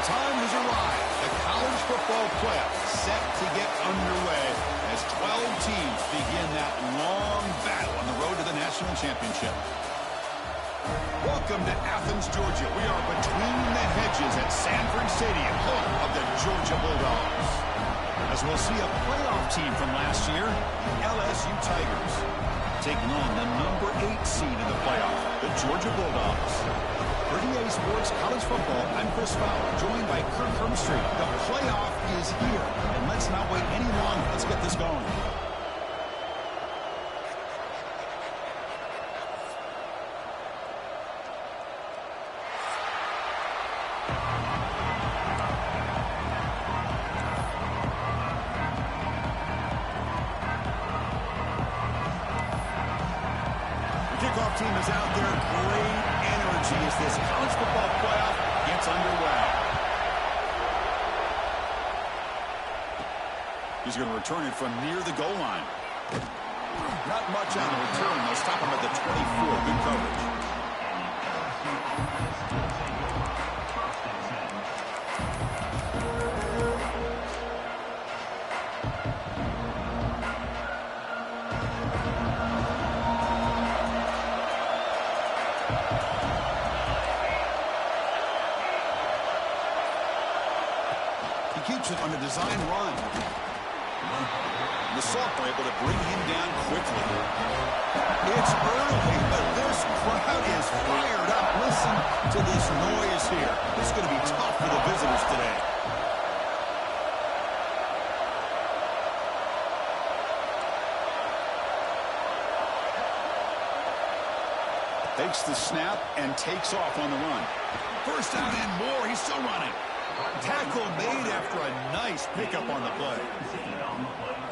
time has arrived. The college football playoffs set to get underway as 12 teams begin that long battle on the road to the national championship. Welcome to Athens, Georgia. We are between the hedges at Sanford Stadium, home of the Georgia Bulldogs. As we'll see a playoff team from last year, the LSU Tigers, taking on the number 8 seed in the playoff, the Georgia Bulldogs. For EA Sports College Football, I'm Chris Fowler, joined by Kirk Hermstreet. The playoff is here, and let's not wait any longer. Let's get this going. Kickoff team is out there. Great energy as this college football playoff gets underway. He's going to return it from near the goal line. Not much on the return. They'll stop him at the 24. Good coverage. Keeps it on a design run. The Salt are able to bring him down quickly. It's early, but this crowd is fired up. Listen to this noise here. This is going to be tough for the visitors today. Takes the snap and takes off on the run. First down and more. He's still running. Tackle made after a nice pickup on the play.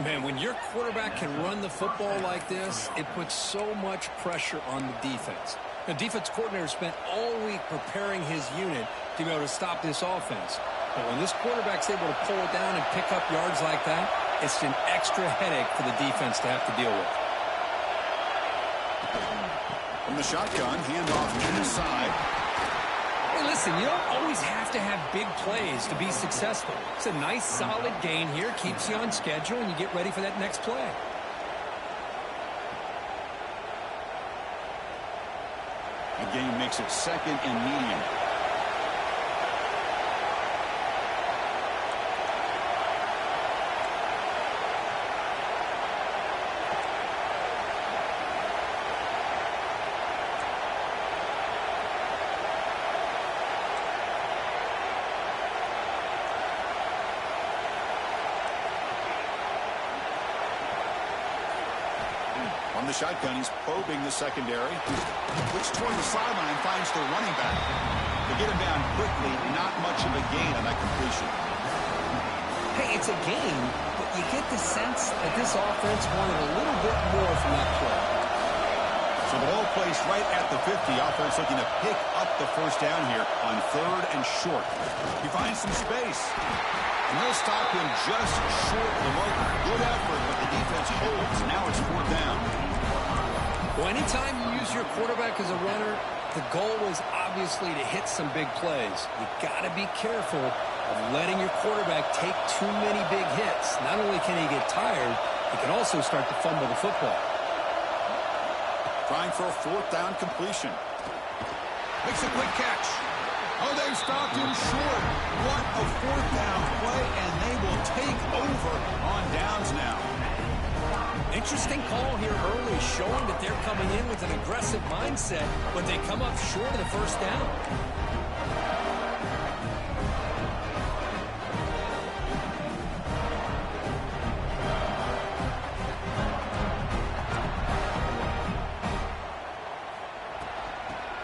Man, when your quarterback can run the football like this, it puts so much pressure on the defense. The defense coordinator spent all week preparing his unit to be able to stop this offense. But when this quarterback's able to pull it down and pick up yards like that, it's an extra headache for the defense to have to deal with. From the shotgun, handoff inside. Listen, you don't always have to have big plays to be successful. It's a nice, solid gain here. Keeps you on schedule, and you get ready for that next play. The gain makes it second and medium. On the shotgun, he's probing the secondary. Which toward the sideline finds the running back. They get him down quickly. Not much of a gain on that completion. Hey, it's a gain, but you get the sense that this offense wanted a little bit more from that play. So the ball placed right at the 50. Offense looking to pick up the first down here on 3rd and short. He finds some space. And they'll stop him just short of the marker. Good effort, but the defense holds. Now it's 4th down. Well, anytime you use your quarterback as a runner, the goal is obviously to hit some big plays. You got to be careful of letting your quarterback take too many big hits. Not only can he get tired, he can also start to fumble the football. Trying for a 4th down completion. Makes a quick catch. Oh, they stopped him short. What a 4th down play, and they will take over on downs now. Interesting call here early, showing that they're coming in with an aggressive mindset, but they come up short of the first down.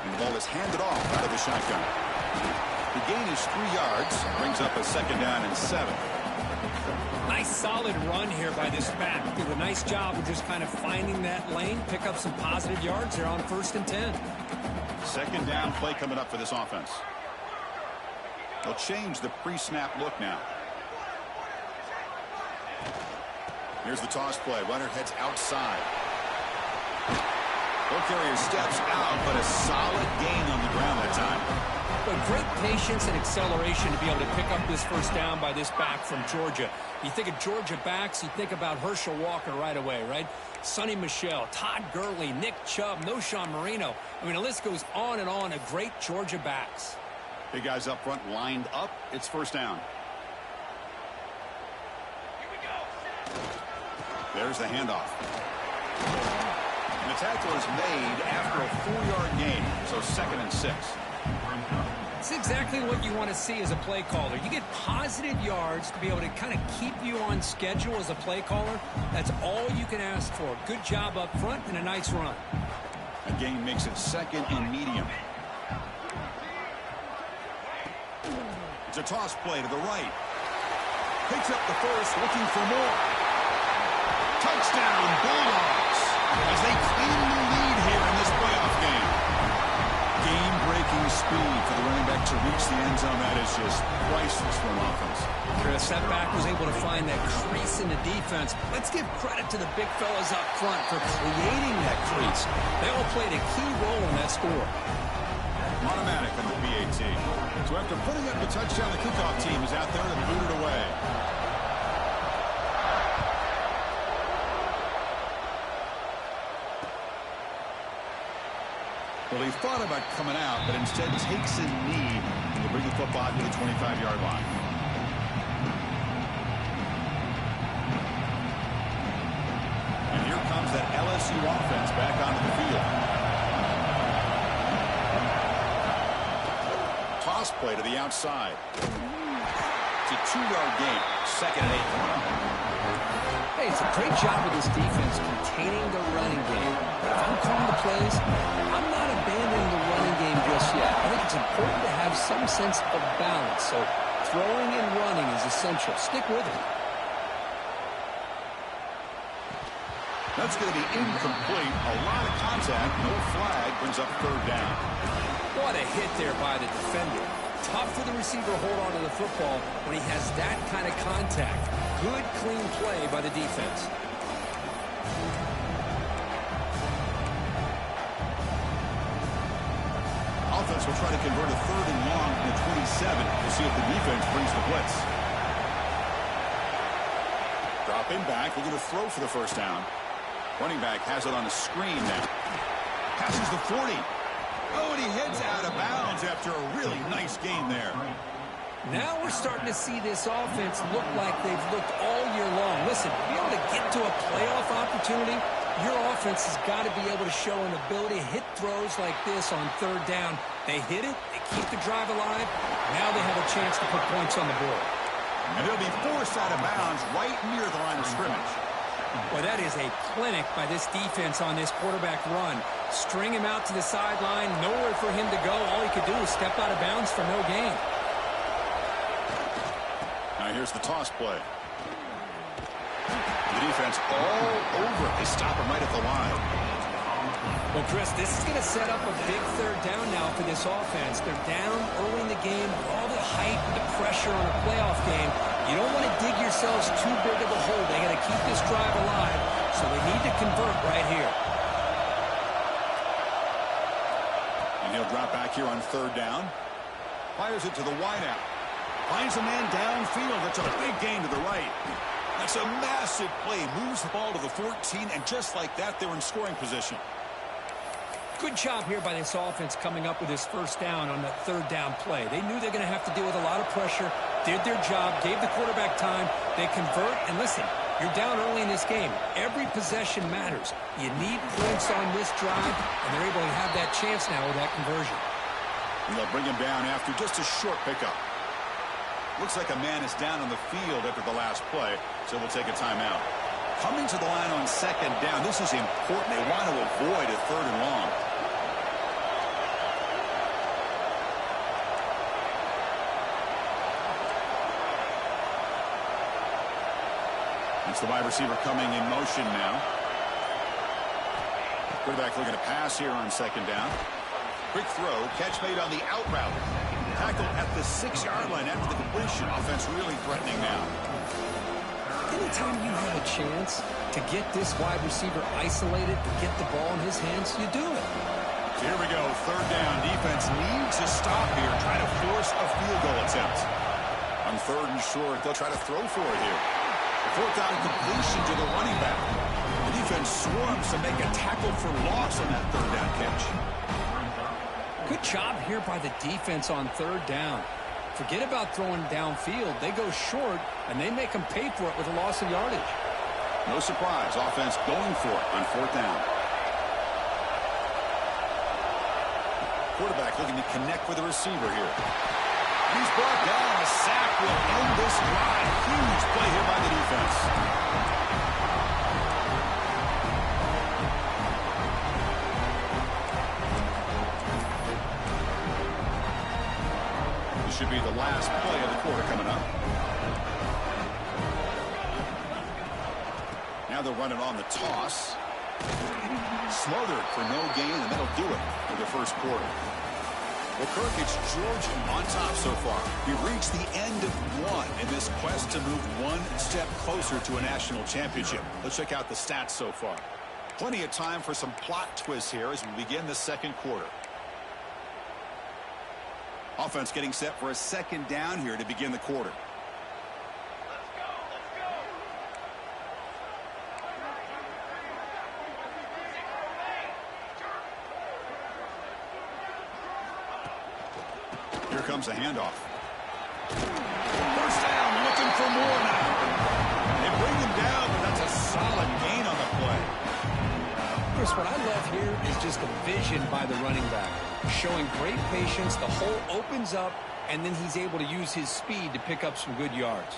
And the ball is handed off out of the shotgun. The gain is 3 yards, brings up a 2nd down and 7. Nice solid run here by this back. Did a nice job of just kind of finding that lane, pick up some positive yards there on 1st and 10. 2nd down play coming up for this offense. They'll change the pre-snap look now. Here's the toss play. Runner heads outside. Ball carrier steps out, but a solid gain on the ground that time. But great patience and acceleration to be able to pick up this first down by this back from Georgia. You think of Georgia backs, you think about Herschel Walker right away, right? Sonny Michel, Todd Gurley, Nick Chubb, Noshawn Marino. I mean, the list goes on and on of great Georgia backs. Big guys up front lined up. It's first down. There's the handoff. And the tackle is made after a 4-yard gain, so 2nd and 6. It's exactly what you want to see as a play caller. You get positive yards to be able to kind of keep you on schedule as a play caller. That's all you can ask for. Good job up front and a nice run. The gain makes it 2nd and medium. It's a toss play to the right. Picks up the first, looking for more. Touchdown, Bulldogs, as they claim the lead here in this playoff game. Game-breaking speed for the running back to reach the end zone. That is just priceless for an offense. Chris, that back was able to find that crease in the defense. Let's give credit to the big fellas up front for creating that crease. They all played a key role in that score. Automatic on the PAT. So after putting up the touchdown, the kickoff team is out there to boot it away. Well, he thought about coming out, but instead takes a knee to bring the football to the 25-yard line. And here comes that LSU offense back onto the field. Toss play to the outside. It's a 2-yard gain, 2nd and 8. Hey, it's a great job with this defense containing the running game. But if I'm calling the plays, I'm not abandoning the running game just yet. I think it's important to have some sense of balance. So throwing and running is essential. Stick with it. That's going to be incomplete. A lot of contact. No flag. Brings up 3rd down. What a hit there by the defender. Tough for the receiver to hold on to the football when he has that kind of contact. Good, clean play by the defense. Offense will try to convert a 3rd and long from the 27. We'll see if the defense brings the blitz. Dropping back. We're going to throw for the first down. Running back has it on a screen now. Passes the 40. Oh, and he heads out of bounds after a really nice game there. Now we're starting to see this offense look like they've looked all year long. Listen, to be able to get to a playoff opportunity, your offense has got to be able to show an ability to hit throws like this on 3rd down. They hit it, they keep the drive alive. Now they have a chance to put points on the board. And they'll be forced out of bounds right near the line of scrimmage. Well, that is a clinic by this defense on this quarterback run. String him out to the sideline, nowhere for him to go. All he could do is step out of bounds for no gain. Now here's the toss play. The defense all over. They stop him right at the line. Well, Chris, this is going to set up a big 3rd down now for this offense. They're down early in the game. All the hype, the pressure on a playoff game. You don't want to dig yourselves too big of a hole. They got to keep this drive alive, so they need to convert right here. And he'll drop back here on 3rd down. Fires it to the wideout. Finds a man downfield. That's a big gain to the right. That's a massive play. Moves the ball to the 14, and just like that, they're in scoring position. Good job here by this offense coming up with this first down on that 3rd down play. They knew they're going to have to deal with a lot of pressure, did their job, gave the quarterback time. They convert, and listen, you're down early in this game. Every possession matters. You need points on this drive, and they're able to have that chance now with that conversion. And they'll bring him down after just a short pickup. Looks like a man is down on the field after the last play, so we'll take a timeout. Coming to the line on 2nd down, this is important. They want to avoid a 3rd and long. It's the wide receiver coming in motion now. Quarterback looking to pass here on 2nd down. Quick throw, catch made on the out route. Tackled at the 6-yard line after the completion. Offense really threatening now. Anytime you have a chance to get this wide receiver isolated, to get the ball in his hands, you do it. So here we go, third down. Defense needs a stop here, trying to force a field goal attempt. On third and short, they'll try to throw for it here. The fourth down completion to the running back. The defense swarms to make a tackle for loss on that third down catch. Good job here by the defense on third down. Forget about throwing downfield. They go short, and they make them pay for it with a loss of yardage. No surprise, offense going for it on fourth down. Quarterback looking to connect with the receiver here. He's brought down. A sack will end this drive. Huge play here by the defense. This should be the last play of the quarter coming up. Now they're running on the toss. Smothered for no gain, and that'll do it for the first quarter. Well, Kirk, it's Georgia on top so far. We reached the end of one in this quest to move one step closer to a national championship. Let's check out the stats so far. Plenty of time for some plot twists here as we begin the second quarter. Offense getting set for a second down here to begin the quarter. Here comes a handoff. First down, looking for more now. They bring him down, but that's a solid gain on the play. Chris, what I love here is just the vision by the running back. Showing great patience, the hole opens up, and then he's able to use his speed to pick up some good yards.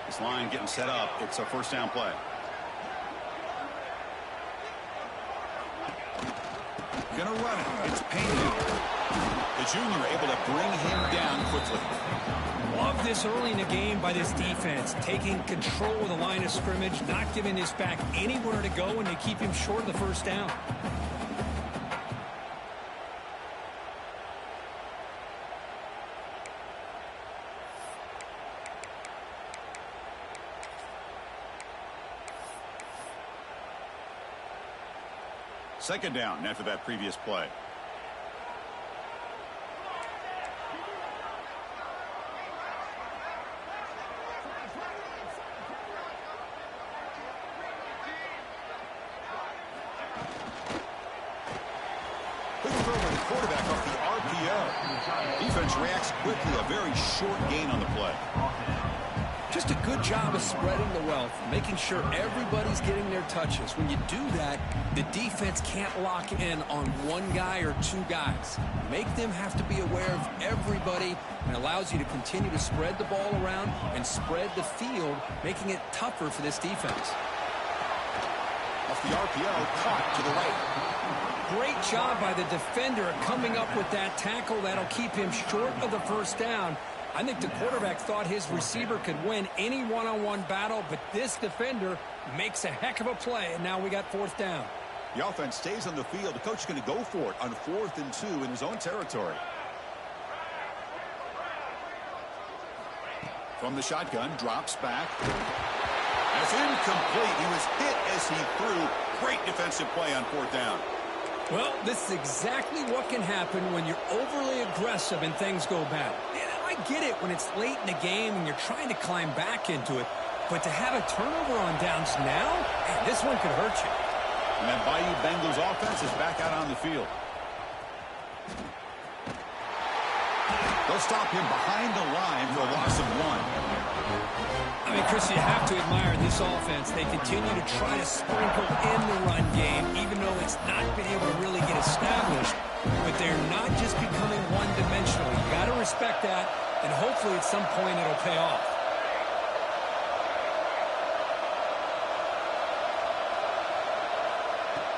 This line getting set up. It's a first down play. Gonna run it. It's Payne. The junior able to bring him down quickly. Love this early in the game by this defense. Taking control of the line of scrimmage, not giving his back anywhere to go, and they keep him short of the first down. Second down after that previous play. Quick throw by the quarterback off the RPO. Defense reacts quickly. A very short gain on the play. Just a good job of spreading the wealth, making sure everybody's getting their touches. When you do that, the defense can't lock in on one guy or two guys. Make them have to be aware of everybody, and allows you to continue to spread the ball around and spread the field, making it tougher for this defense. Off the RPO, caught to the right. Great job by the defender coming up with that tackle. That'll keep him short of the first down. I think the quarterback thought his receiver could win any one-on-one battle, but this defender makes a heck of a play, and now we got fourth down. The offense stays on the field. The coach is going to go for it on 4th and 2 in his own territory. From the shotgun, drops back. That's incomplete. He was hit as he threw. Great defensive play on 4th down. Well, this is exactly what can happen when you're overly aggressive and things go bad. And I get it when it's late in the game and you're trying to climb back into it. But to have a turnover on downs now, man, this one could hurt you. And that Bayou Bengals offense is back out on the field. They'll stop him behind the line for a loss of 1. I mean, Chris, you have to admire this offense. They continue to try to sprinkle in the run game, even though it's not been able to really get established. But they're not just becoming one-dimensional. You got to respect that, and hopefully at some point it'll pay off.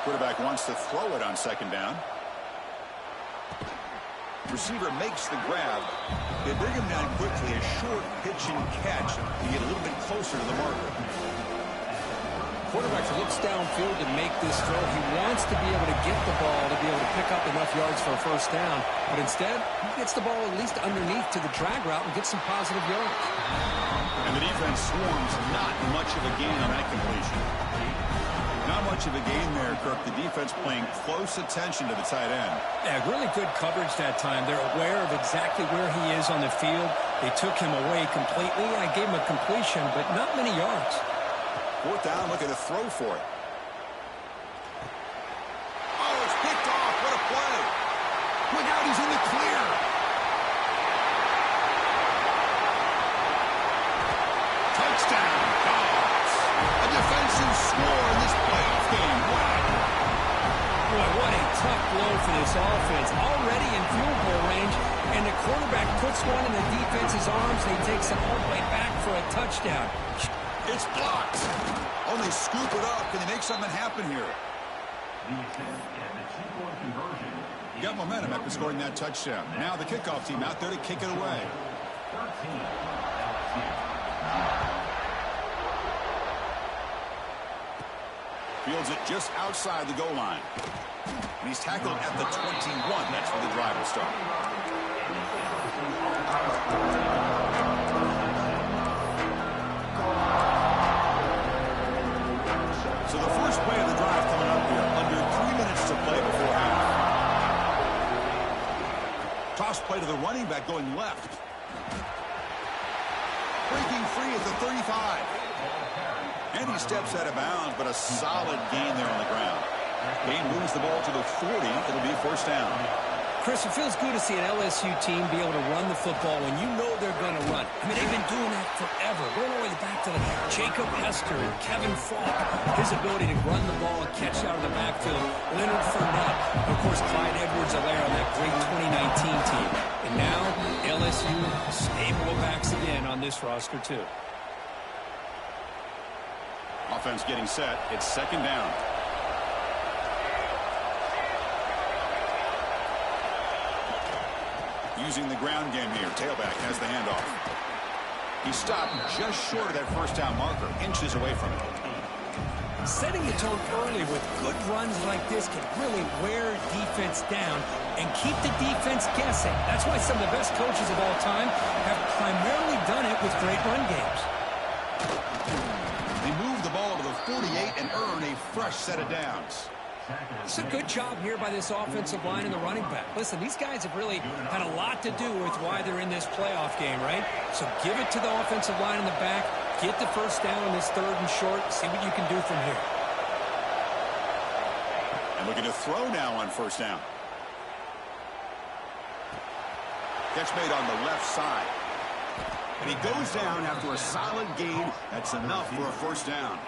Quarterback wants to throw it on 2nd down. Receiver makes the grab. They bring him down quickly. A short pitch and catch to get a little bit closer to the marker. Quarterback looks downfield to make this throw. He wants to be able to get the ball to be able to pick up enough yards for a first down. But instead, he gets the ball at least underneath to the drag route and gets some positive yards. And the defense swarms. Not much of a gain on that completion. Now Not much of a gain there, Kirk. The defense paying close attention to the tight end. Yeah, really good coverage that time. They're aware of exactly where he is on the field. They took him away completely. I gave him a completion, but not many yards. 4th down, looking to throw for it. Oh, it's picked off. What a play. Look out, he's in the clear. Touchdown, Dogs. A defensive score in this playoff game. Wow. Boy, what a tough blow for this offense. Already in field goal range, and the quarterback puts one in the defense's arms. He takes it all the way back for a touchdown. It's blocked. Oh, they scoop it up. Can they make something happen here? Got momentum after scoring that touchdown. Now the kickoff team out there to kick it away. Fields it just outside the goal line. And he's tackled at the 21. That's where the drive will start. So the first play of the drive coming up here. Under 3 minutes to play before half. Toss play to the running back going left. Breaking free at the 35. And he steps out of bounds, but a solid gain there on the ground. Gain moves the ball to the 40. It'll be 1st down. Chris, it feels good to see an LSU team be able to run the football when you know they're going to run. I mean, they've been doing that forever. Going all the way back to Jacob Hester and Kevin Falk. His ability to run the ball and catch out of the backfield. Leonard Fournette. Of course, Clyde Edwards-Helaire on that great 2019 team. And now, LSU stable of backs again on this roster, too. Offense getting set. It's 2nd down. Using the ground game here. Tailback has the handoff. He stopped just short of that 1st down marker. Inches away from it. Setting the tone early with good runs like this can really wear defense down and keep the defense guessing. That's why some of the best coaches of all time have primarily done it with great run games. They move the ball to the 48 and earn a fresh set of downs. It's a good job here by this offensive line and the running back. Listen, these guys have really had a lot to do with why they're in this playoff game, right? So give it to the offensive line in the back. Get the 1st down in this 3rd and short. See what you can do from here. And looking to throw now on 1st down. Catch made on the left side. And he goes down after a solid gain. That's enough for a 1st down.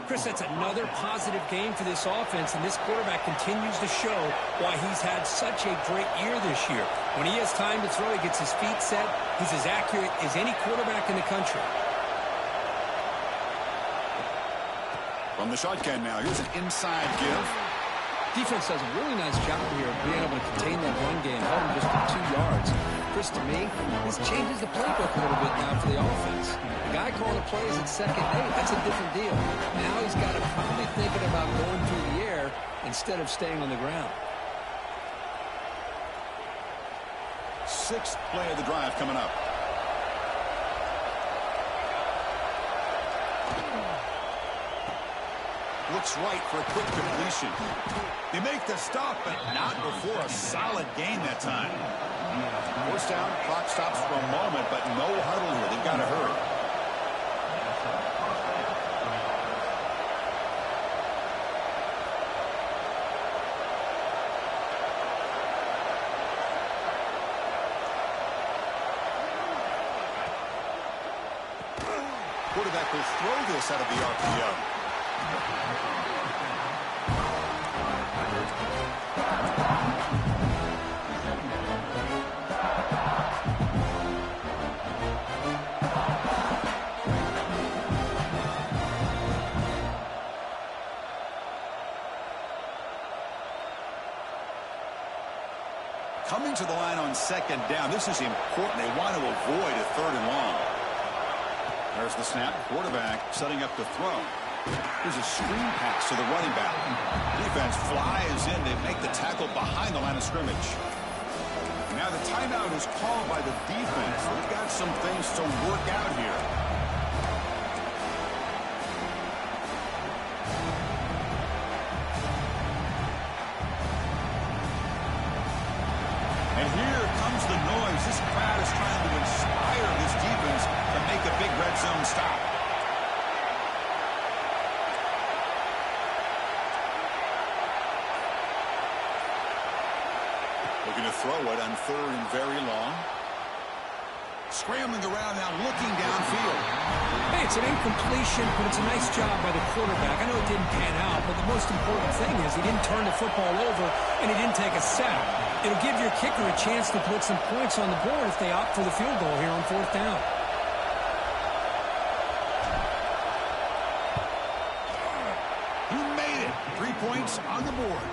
Chris, that's another positive game for this offense, and this quarterback continues to show why he's had such a great year this year. When he has time to throw, he gets his feet set. He's as accurate as any quarterback in the country. From the shotgun now, here's an inside give. Defense does a really nice job here of being able to contain that run game, held him just for 2 yards. Chris, to me, this changes the playbook a little bit now for the offense. The guy calling the plays at 2nd, hey, that's a different deal. Now he's got to probably thinking about going through the air instead of staying on the ground. 6th play of the drive coming up. Looks right for a quick completion. They make the stop, but not before a solid gain that time. 1st down, clock stops for a moment, but no huddle here. They've got to hurry. Quarterback will throw this out of the RPO. Coming to the line on 2nd down. This is important. They want to avoid a 3rd and long. There's the snap. Quarterback setting up to throw. Here's a screen pass to the running back. Defense flies in. They make the tackle behind the line of scrimmage. Now the timeout is called by the defense. We've got some things to work out here. is trying to inspire this defense to make a big red zone stop. Looking to throw it on 3rd and very long. Scrambling around now, looking downfield. Hey, it's an incompletion, but it's a nice job by the quarterback. I know it didn't pan out, but the most important thing is he didn't turn the football over and he didn't take a sack. It'll give your kicker a chance to put some points on the board if they opt for the field goal here on 4th down. He made it. 3 points on the board.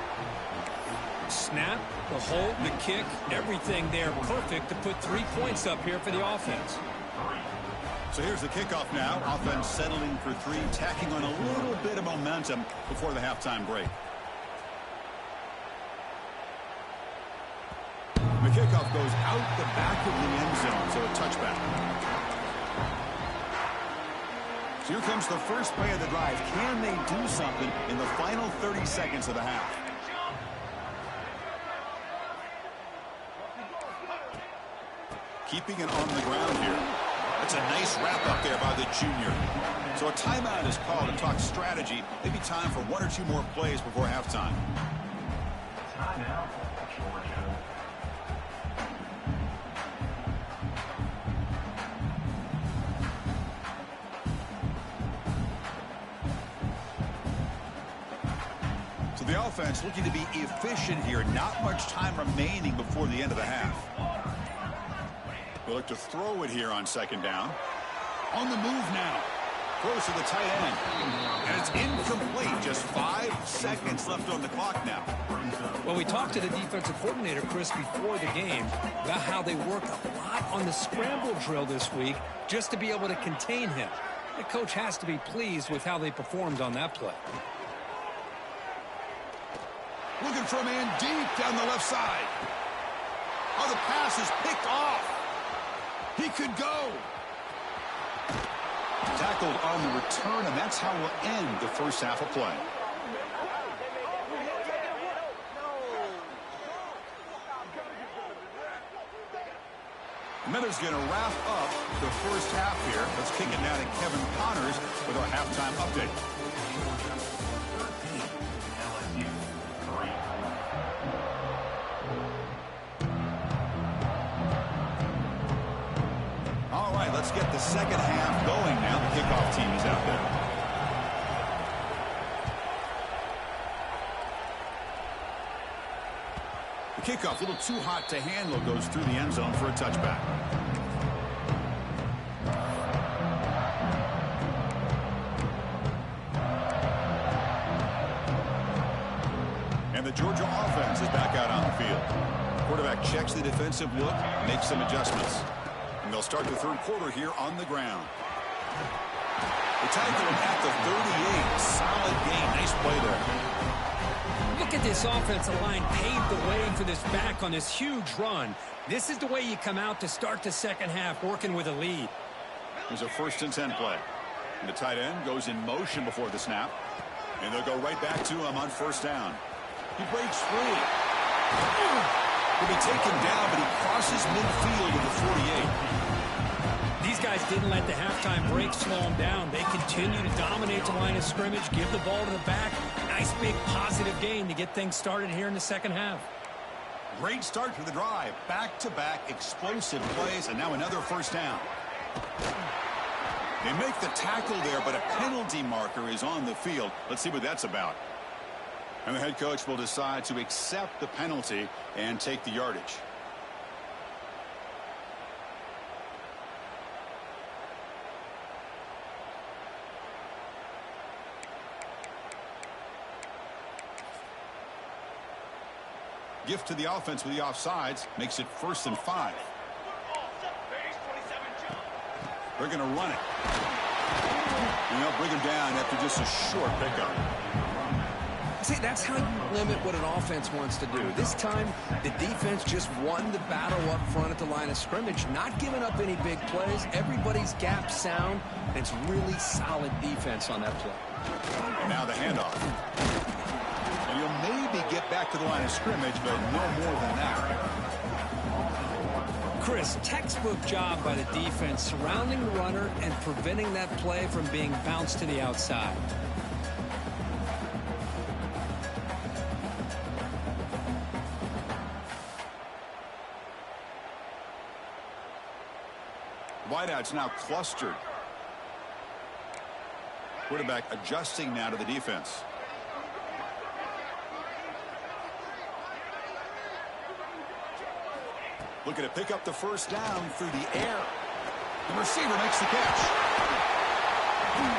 Snap, the hold, the kick, everything there perfect to put 3 points up here for the offense. So here's the kickoff now. Offense settling for 3, tacking on a little bit of momentum before the halftime break. The kickoff goes out the back of the end zone, so a touchback. So here comes the first play of the drive. Can they do something in the final 30 seconds of the half? Keeping it on the ground here. That's a nice wrap up there by the junior. So a timeout is called to talk strategy. Maybe time for 1 or 2 more plays before halftime. Timeout, Georgia. So the offense looking to be efficient here. Not much time remaining before the end of the half. They'll look to throw it here on 2nd down. On the move now. Throws to the tight end. And it's incomplete. Just 5 seconds left on the clock now. Well, we talked to the defensive coordinator, Chris, before the game about how they work a lot on the scramble drill this week just to be able to contain him. The coach has to be pleased with how they performed on that play. Looking for a man deep down the left side. Oh, the pass is picked off. He could go. Tackled on the return, and that's how we'll end the first half of play. Miller's going to wrap up the first half here. Let's kick it now to Kevin Connors with our halftime update. All right, let's get the second half going now. The kickoff team is out there. The kickoff, a little too hot to handle, goes through the end zone for a touchback. And the Georgia offense is back out on the field. Quarterback checks the defensive look, makes some adjustments. And they'll start the third quarter here on the ground. The tackle at the 38. Solid game. Nice play there. Look at this offensive line paved the way for this back on this huge run. This is the way you come out to start the second half, working with a lead. There's a 1st and 10 play. And the tight end goes in motion before the snap. And they'll go right back to him on 1st down. He breaks free. He'll be taken down, but he crosses midfield to the 48. These guys didn't let the halftime break slow them down. They continue to dominate the line of scrimmage, give the ball to the back. Nice big positive gain to get things started here in the second half. Great start to the drive. Back-to-back explosive plays, and now another 1st down. They make the tackle there, but a penalty marker is on the field. Let's see what that's about. And the head coach will decide to accept the penalty and take the yardage. Gift to the offense with the offsides makes it 1st and 5. They're going to run it. And they'll bring him down after just a short pickup. See, that's how you limit what an offense wants to do. This time, the defense just won the battle up front at the line of scrimmage, not giving up any big plays. Everybody's gap sound. And it's really solid defense on that play. Now the handoff. And he'll maybe get back to the line of scrimmage, but no more than that. Chris, textbook job by the defense surrounding the runner and preventing that play from being bounced to the outside. Wideouts now clustered. Quarterback adjusting now to the defense. Looking to pick up the first down through the air. The receiver makes the catch.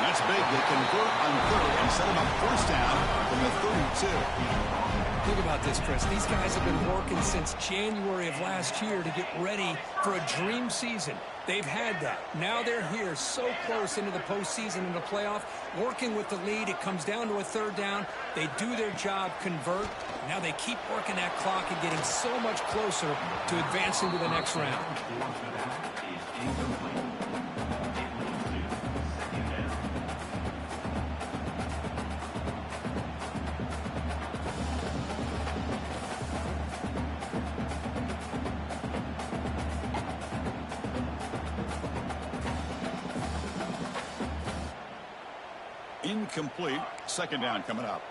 That's big. They convert on third and set him up first down from the 32. Think about this, Chris. These guys have been working since January of last year to get ready for a dream season. They've had that. Now they're here so close into the postseason and the playoff, working with the lead. It comes down to a third down. They do their job, convert. Now they keep working that clock and getting so much closer to advancing to the next round. Incomplete. Second down coming up.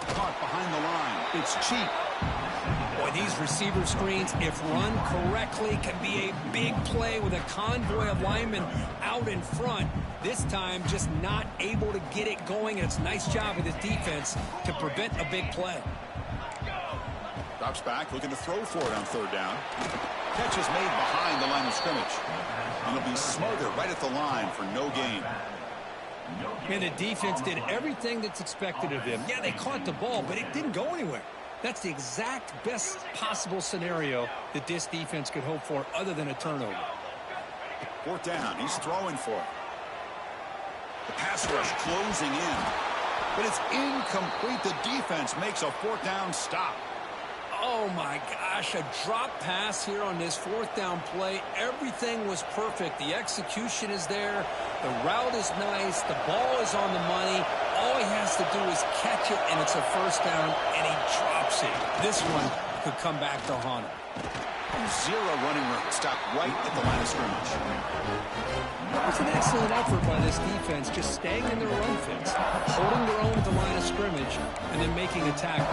Caught behind the line. It's cheap. Boy, these receiver screens, if run correctly, can be a big play with a convoy of linemen out in front. This time, just not able to get it going. And it's a nice job of the defense to prevent a big play. Drops back, looking to throw for it on third down. Catch is made behind the line of scrimmage. And he'll be smothered right at the line for no gain. And the defense did everything that's expected of them. Yeah, they caught the ball, but it didn't go anywhere. That's the exact best possible scenario that this defense could hope for other than a turnover. Fourth down. He's throwing for it. The pass rush closing in. But it's incomplete. The defense makes a fourth down stop. Oh, my gosh. A drop pass here on this fourth down play. Everything was perfect. The execution is there. The route is nice. The ball is on the money. All he has to do is catch it, and it's a first down, and he drops it. This one could come back to haunt him. Zero running room. Stopped right at the line of scrimmage. It's an excellent effort by this defense, just staying in their run fence, holding their own at the line of scrimmage, and then making a tackle.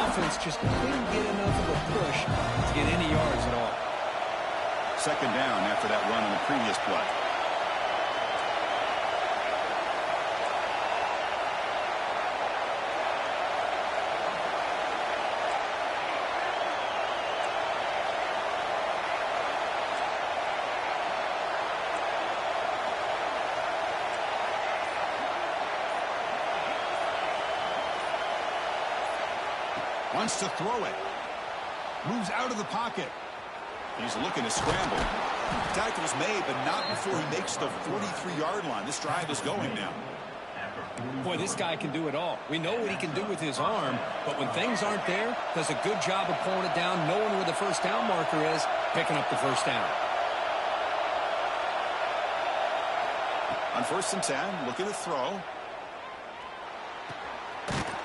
Offense just couldn't get enough of a push to get any yards at all. Second down after that run on the previous play. Wants to throw it. Moves out of the pocket. He's looking to scramble. Tackle's made, but not before he makes the 43-yard line. This drive is going now. Boy, this guy can do it all. We know what he can do with his arm, but when things aren't there, does a good job of pulling it down, knowing where the first down marker is, picking up the first down. On 1st and 10, looking to throw.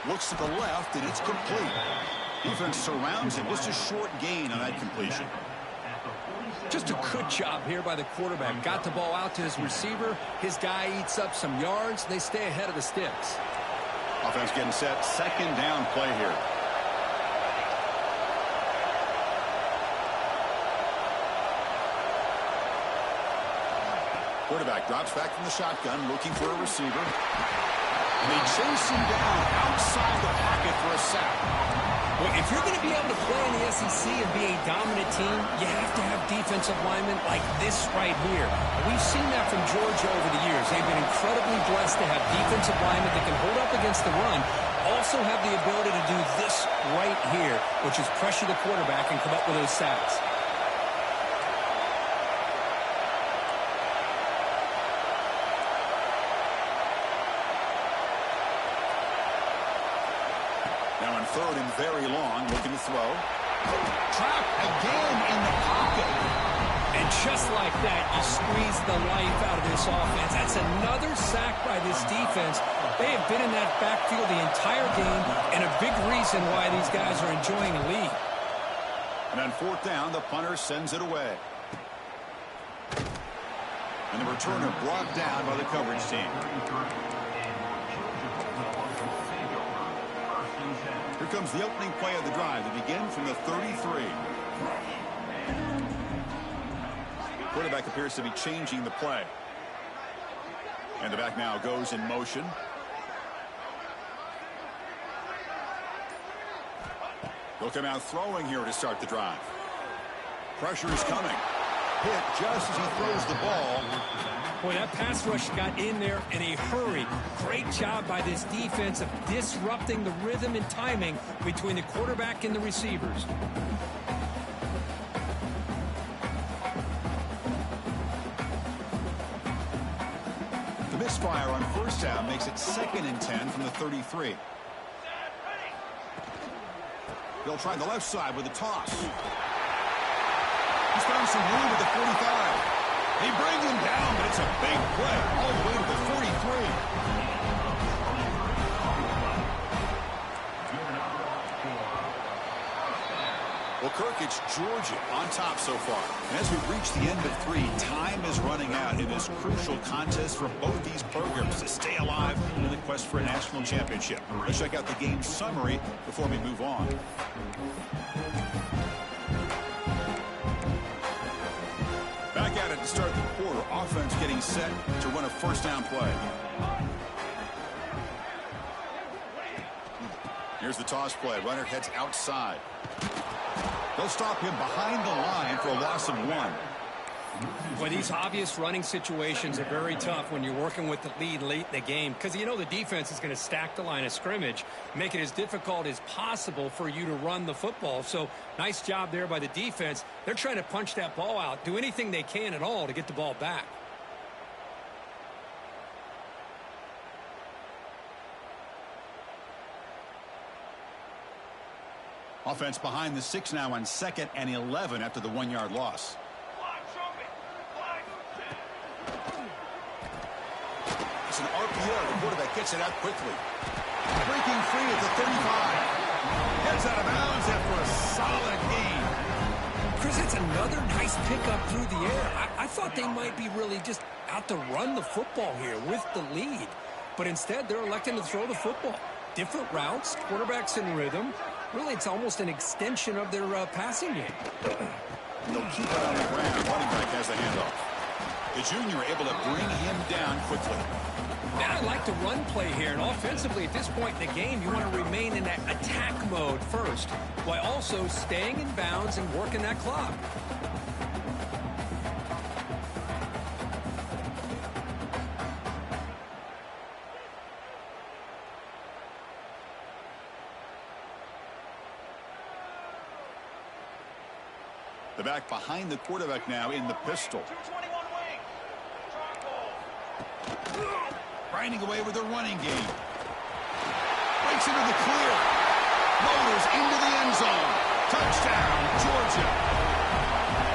Looks to the left, and it's complete. Defense surrounds him. Just a short gain on that completion. Just a good job here by the quarterback. Got the ball out to his receiver. His guy eats up some yards. They stay ahead of the sticks. Offense getting set. Second down play here. Quarterback drops back from the shotgun, looking for a receiver. And they chase him down outside the pocket for a sack. Well, if you're going to be able to play in the SEC and be a dominant team, you have to have defensive linemen like this right here. And we've seen that from Georgia over the years. They've been incredibly blessed to have defensive linemen that can hold up against the run, also have the ability to do this right here, which is pressure the quarterback and come up with those sacks. Now on third and very long, looking to throw. Trapped again in the pocket. And just like that, you squeeze the life out of this offense. That's another sack by this defense. They have been in that backfield the entire game, and a big reason why these guys are enjoying a lead. And on fourth down, the punter sends it away. And the returner brought down by the coverage team. Here comes the opening play of the drive to begin from the 33. Quarterback appears to be changing the play. And the back now goes in motion. He'll come out throwing here to start the drive. Pressure is coming. Hit just as he throws the ball. Boy, that pass rush got in there in a hurry. Great job by this defense of disrupting the rhythm and timing between the quarterback and the receivers. The misfire on first down makes it 2nd and 10 from the 33. They'll try the left side with a toss. He's found some room at the 45. They bring him down, but it's a big play all the way to the 43. Well, Kirk, it's Georgia on top so far. And as we reach the end of 3, time is running out in this crucial contest for both these programs to stay alive in the quest for a national championship. Let's check out the game summary before we move on. Back at it to start the quarter. Offense getting set to run a first down play. Here's the toss play. Runner heads outside. They'll stop him behind the line for a loss of 1. Well, these obvious running situations are very tough when you're working with the lead late in the game because you know the defense is going to stack the line of scrimmage, make it as difficult as possible for you to run the football. So nice job there by the defense. They're trying to punch that ball out, do anything they can at all to get the ball back. Offense behind the 6 now on 2nd and 11 after the 1-yard loss. It's an RPO. The quarterback gets it out quickly. Breaking free at the 35. Heads out of bounds after a solid gain. Chris, it's another nice pickup through the air. I thought they might be really just out to run the football here with the lead. But instead, they're electing to throw the football. Different routes, quarterbacks in rhythm. Really, it's almost an extension of their passing game. They'll keep it on the ground. Running back has the handoff. The junior able to bring him down quickly. Man, I like the run play here. And offensively, at this point in the game, you want to remain in that attack mode first, while also staying in bounds and working that clock. The back behind the quarterback now in the pistol. Grinding away with the running game. Breaks into the clear. Motors into the end zone. Touchdown, Georgia.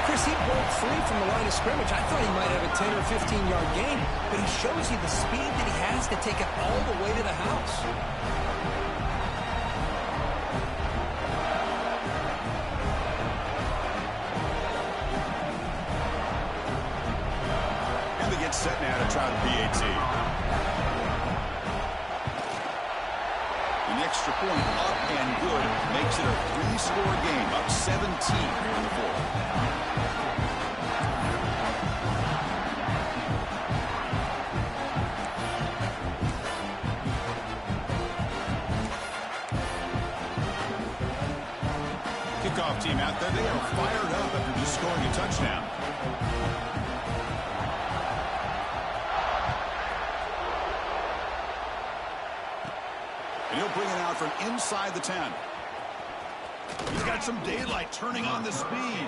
Chris, he broke free from the line of scrimmage. I thought he might have a 10 or 15-yard gain, but he shows you the speed that he has to take it all the way to the house. Set now to try the PAT. An extra point up and good makes it a 3-score game, up 17 here in the 4th. Kickoff team out there. They are fired up after just scoring a touchdown. And he'll bring it out from inside the 10. He's got some daylight turning on the speed.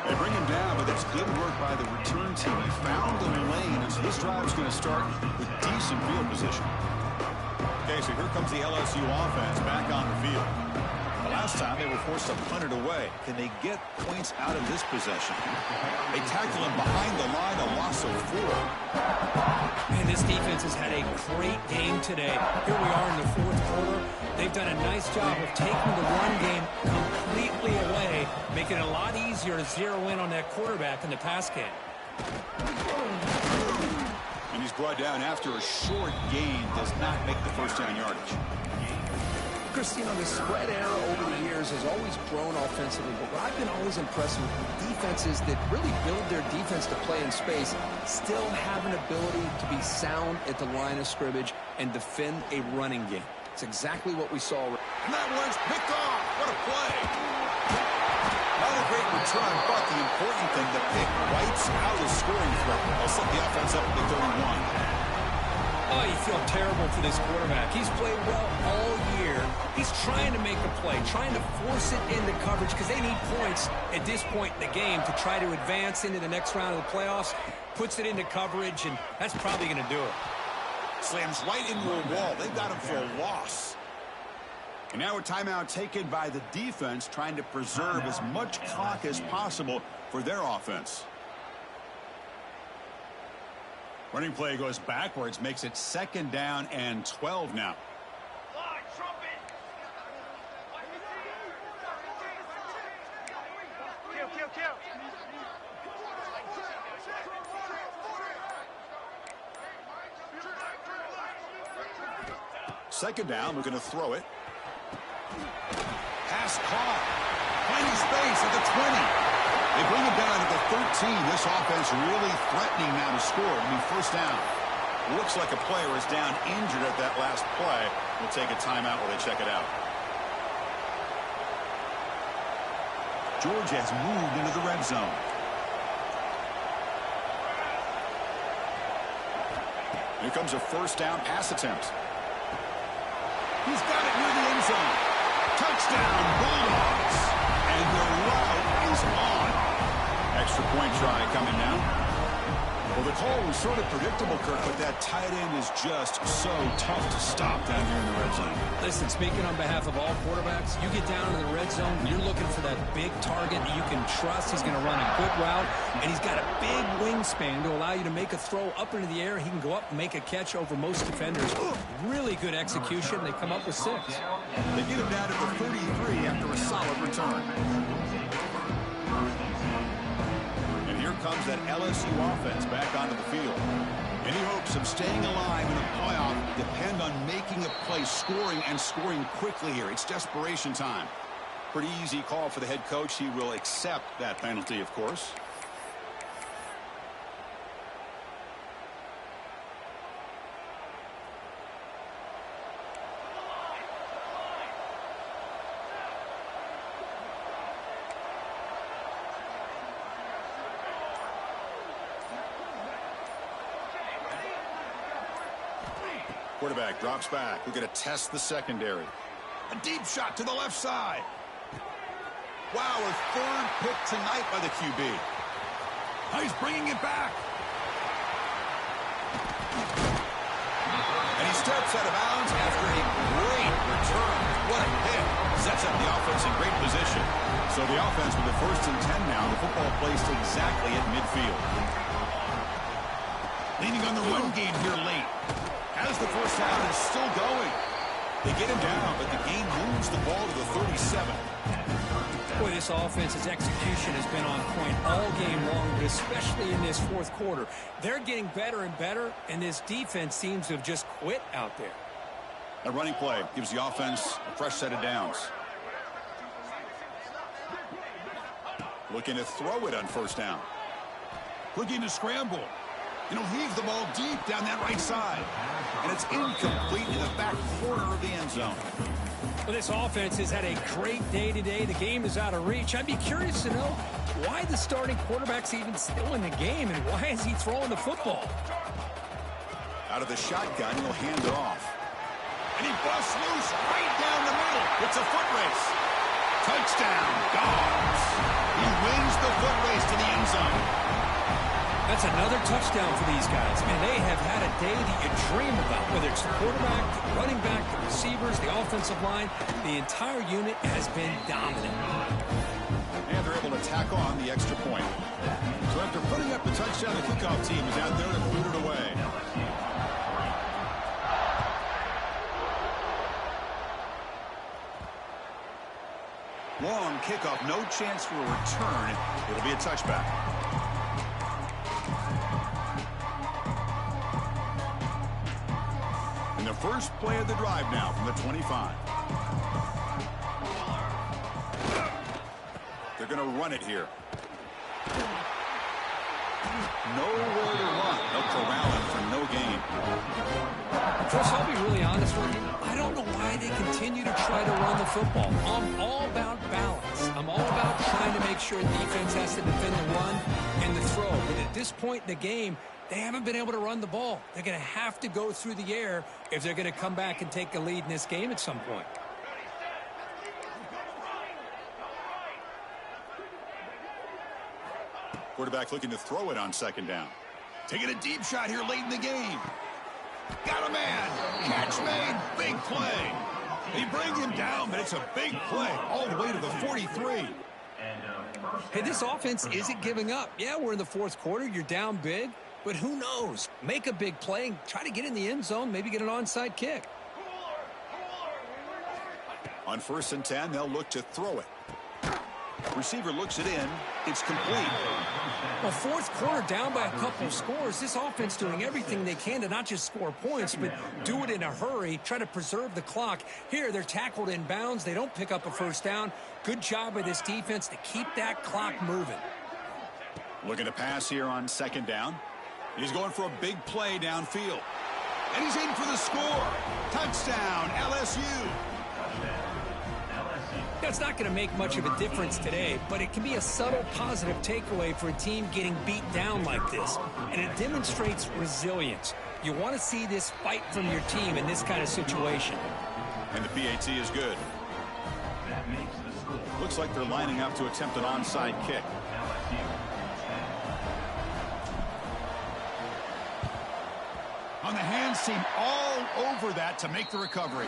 They bring him down, but it's good work by the return team. He found the lane, and so this drive is going to start with decent field position. Okay, so here comes the LSU offense back on the field. Last time they were forced to punt it away. Can they get points out of this possession? They tackle him behind the line, a loss of 4. Man, this defense has had a great game today. Here we are in the fourth quarter. They've done a nice job of taking the run game completely away, making it a lot easier to zero in on that quarterback in the pass game. And he's brought down after a short gain. Does not make the first down yardage. Christine, the spread era over the years has always grown offensively, but what I've been always impressed with defenses that really build their defense to play in space still have an ability to be sound at the line of scrimmage and defend a running game. It's exactly what we saw. And that one's picked off. What a play. Not a great return, but the important thing, the pick wipes out a scoring threat. They'll set the offense up at the 31. Oh, you feel terrible for this quarterback. He's played well all year. He's trying to make a play, trying to force it into coverage because they need points at this point in the game to try to advance into the next round of the playoffs. Puts it into coverage, and that's probably going to do it. Slams right into a wall. They've got him for a loss. And now a timeout taken by the defense, trying to preserve as much clock as possible for their offense. Running play goes backwards, makes it 2nd down and 12 now. Second down, we're going to throw it. Pass caught. Finding space at the 20. They bring it down to the 13. This offense really threatening now to score. I mean, first down. Looks like a player is down injured at that last play. We'll take a timeout while they check it out. Georgia has moved into the red zone. Here comes a first down pass attempt. He's got it near the end zone. Touchdown, Bulldogs. And the route is on. Extra point try coming now. Well, the call was sort of predictable, Kirk, but that tight end is just so tough to stop down here in the red zone. Listen, speaking on behalf of all quarterbacks, you get down in the red zone, you're looking for that big target that you can trust. He's going to run a good route, and he's got a big wingspan to allow you to make a throw up into the air. He can go up and make a catch over most defenders. Really good execution. They come up with 6. They get him down to the 33 after a solid return. And here comes that LSU offense back onto the field. Any hopes of staying alive in a playoff depend on making a play, scoring, and scoring quickly here. It's desperation time. Pretty easy call for the head coach. He will accept that penalty, of course. Quarterback drops back. We're going to test the secondary. A deep shot to the left side. Wow, a 3rd pick tonight by the QB. Oh, he's bringing it back. And he steps out of bounds after a great return. What a hit. Sets up the offense in great position. So the offense with the 1st and 10 now. The football placed exactly at midfield. Leaning on the run game here late. As the first down is still going. They get him down, but the game moves the ball to the 37. Boy, this offense's execution has been on point all game long, but especially in this fourth quarter. They're getting better and better, and this defense seems to have just quit out there. A running play gives the offense a fresh set of downs. Looking to throw it on first down. Looking to scramble. And he'll heave the ball deep down that right side. And it's incomplete in the back corner of the end zone. Well, this offense has had a great day today. The game is out of reach. I'd be curious to know why the starting quarterback's even still in the game and why is he throwing the football? Out of the shotgun, he'll hand it off. And he busts loose right down the middle. It's a foot race. Touchdown, Dogs. He wins the foot race to the end zone. That's another touchdown for these guys. Man, they have had a day that you dream about, whether it's the quarterback, the running back, the receivers, the offensive line. The entire unit has been dominant. And they're able to tack on the extra point. So after putting up the touchdown, the kickoff team is out there to boot it away. Long kickoff, no chance for a return. It'll be a touchback. And the first play of the drive now from the 25. They're going to run it here. Nowhere to run. They'll corral him for no gain. Chris, I'll be really honest with you. I don't know why they continue to try to run the football. I'm all about balance. I'm all about trying to make sure the defense has to defend the run and the throw. But at this point in the game, they haven't been able to run the ball. They're going to have to go through the air if they're going to come back and take a lead in this game at some point. Quarterback looking to throw it on second down. Taking a deep shot here late in the game. Got a man. Catch made. Big play. They bring him down, but it's a big play all the way to the 43. Hey, this offense isn't giving up. Yeah, we're in the fourth quarter. You're down big, but who knows? Make a big play and try to get in the end zone, maybe get an onside kick. On 1st and 10, they'll look to throw it. Receiver looks it in. It's complete. Well, fourth quarter down by a couple of scores. This offense doing everything they can to not just score points, but do it in a hurry, try to preserve the clock. Here, they're tackled in bounds. They don't pick up a first down. Good job by this defense to keep that clock moving. Looking to pass here on second down. He's going for a big play downfield. And he's in for the score. Touchdown, LSU. That's not going to make much of a difference today, but it can be a subtle positive takeaway for a team getting beat down like this. And it demonstrates resilience. You want to see this fight from your team in this kind of situation. And the PAT is good. Looks like they're lining up to attempt an onside kick. On the hands team all over that to make the recovery.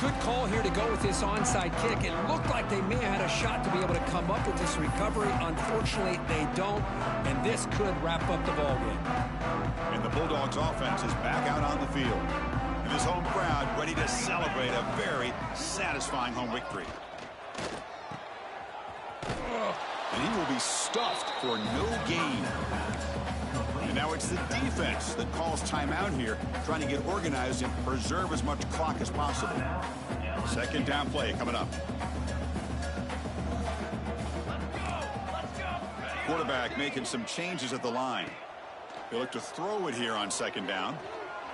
Good call here to go with this onside kick. It looked like they may have had a shot to be able to come up with this recovery. Unfortunately, they don't, and this could wrap up the ballgame. And the Bulldogs offense is back out on the field. And this home crowd ready to celebrate a very satisfying home victory. And he will be stuffed for no gain. And now it's the defense that calls timeout here, trying to get organized and preserve as much clock as possible. Second down play coming up. Quarterback making some changes at the line. They look to throw it here on second down.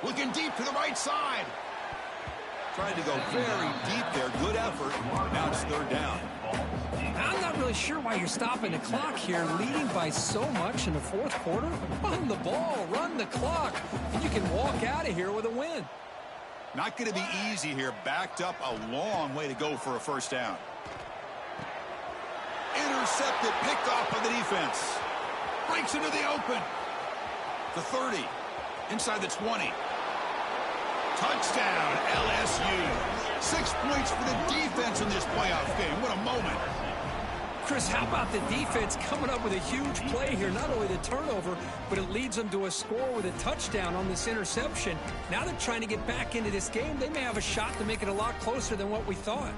Looking deep to the right side. Trying to go very deep there. Good effort. Now it's third down. I'm not really sure why you're stopping the clock here, leading by so much in the fourth quarter. Run the ball, run the clock, and you can walk out of here with a win. Not going to be easy here. Backed up a long way to go for a first down. Intercepted, picked off by the defense. Breaks into the open. The 30, inside the 20. Touchdown, LSU. 6 points for the defense in this playoff game. What a moment. Chris, how about the defense coming up with a huge play here? Not only the turnover, but it leads them to a score with a touchdown on this interception. Now they're trying to get back into this game. They may have a shot to make it a lot closer than what we thought.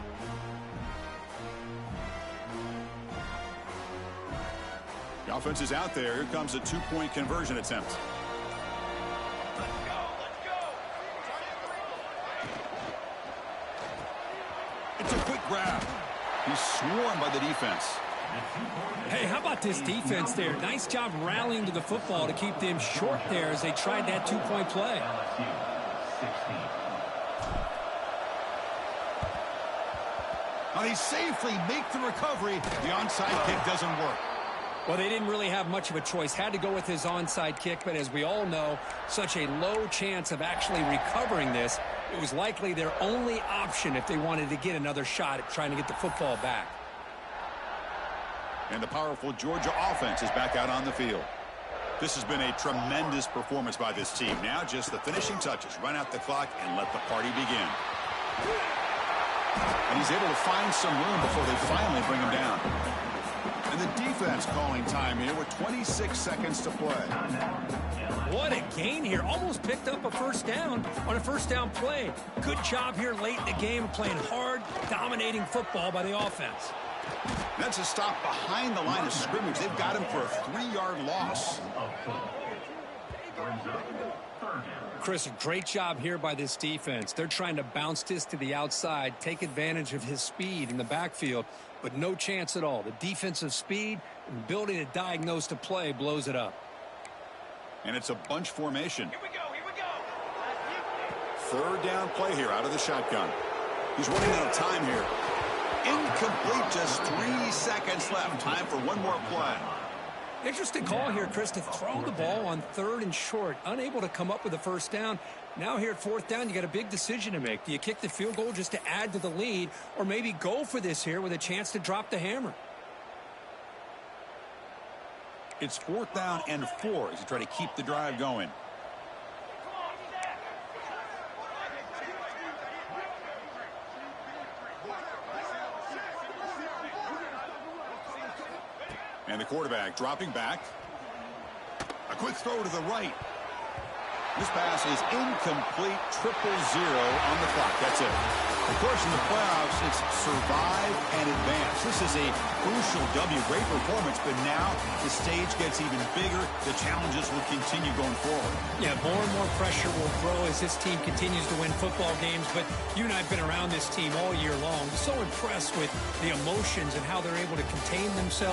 The offense is out there. Here comes a two-point conversion attempt. It's a quick grab. He's swarmed by the defense. Hey, how about this defense there? Nice job rallying to the football to keep them short there as they tried that two-point play. Now they safely make the recovery. The onside kick doesn't work. Well, they didn't really have much of a choice. Had to go with his onside kick, but as we all know, such a low chance of actually recovering this. It was likely their only option if they wanted to get another shot at trying to get the football back. And the powerful Georgia offense is back out on the field. This has been a tremendous performance by this team. Now just the finishing touches. Run out the clock and let the party begin. And he's able to find some room before they finally bring him down. And the defense calling time here with 26 seconds to play. What a gain here. Almost picked up a first down on a first down play. Good job here late in the game, playing hard, dominating football by the offense. That's a stop behind the line of scrimmage. They've got him for a 3-yard loss. Chris, a great job here by this defense. They're trying to bounce this to the outside, take advantage of his speed in the backfield, but no chance at all. The defensive speed and ability to diagnose the play blows it up. And it's a bunch formation. Here we go. 3rd down play here out of the shotgun. He's running out of time here. Incomplete, just 3 seconds left. Time for one more play. Interesting call here, Chris, to throw the ball on 3rd and short. Unable to come up with a first down. Now here at 4th down, you got a big decision to make. Do you kick the field goal just to add to the lead, or maybe go for this here with a chance to drop the hammer? It's 4th down and 4 as you try to keep the drive going. And the quarterback dropping back. A quick throw to the right. This pass is incomplete. 0-0 on the clock. That's it. Of course, in the playoffs, it's survive and advance. This is a crucial W. Great performance, but now the stage gets even bigger. The challenges will continue going forward. Yeah, more and more pressure will grow as this team continues to win football games. But you and I have been around this team all year long. So impressed with the emotions and how they're able to contain themselves.